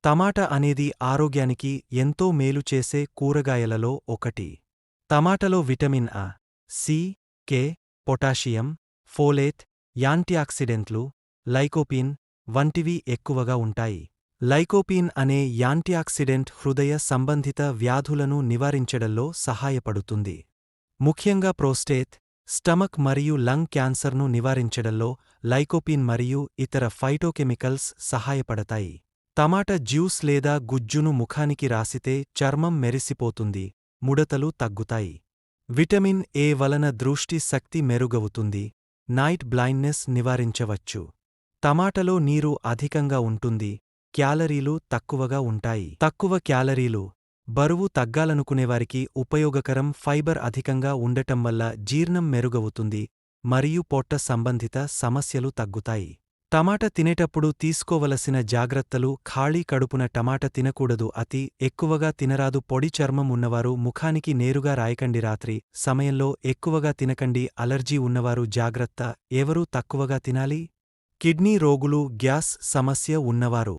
టమాటా అనేది ఆరోగ్యానికి ఎంతో మేలు చేసే కూరగాయలలో ఒకటి. టమాటాలో విటమిన్ అ, సి, కె, పొటాషియం, ఫోలేట్, యాంటీఆక్సిడెంట్లు, లైకోపీన్ వంటివి ఎక్కువగా ఉంటాయి. లైకోపీన్ అనే యాంటీఆక్సిడెంట్ హృదయ సంబంధిత వ్యాధులను నివారించడంలో సహాయపడుతుంది. ముఖ్యంగా ప్రోస్టేట్, స్టమక్ మరియు లంగ్ క్యాన్సర్ను నివారించడంలో లైకోపీన్ మరియు ఇతర ఫైటోకెమికల్స్ సహాయపడతాయి. టమాటా జ్యూస్ లేదా గుజ్జును ముఖానికి రాసితే చర్మం మెరిసిపోతుంది, ముడతలు తగ్గుతాయి. విటమిన్ ఎ వలన దృష్టి శక్తి మెరుగవుతుంది, నైట్ బ్లైండ్నెస్ నివారించవచ్చు. టమాటాలో నీరు అధికంగా ఉంటుంది, క్యాలరీలు తక్కువగా ఉంటాయి. తక్కువ క్యాలరీలు, బరువు తగ్గాలనుకునేవారికి ఉపయోగకరం. ఫైబర్ అధికంగా ఉండటం వల్ల జీర్ణం మెరుగవుతుంది మరియు పొట్ట సంబంధిత సమస్యలు తగ్గుతాయి. టమాటా తినేటప్పుడు తీసుకోవలసిన జాగ్రత్తలు. ఖాళీ కడుపున టమాటా తినకూడదు. అతి ఎక్కువగా తినరాదు. పొడి చర్మం ఉన్నవారు ముఖానికి నేరుగా రాయకండి. రాత్రి సమయంలో ఎక్కువగా తినకండి. అలర్జీ ఉన్నవారు జాగ్రత్త. ఎవరు తక్కువగా తినాలి? కిడ్నీ రోగులు, గ్యాస్ సమస్య ఉన్నవారు.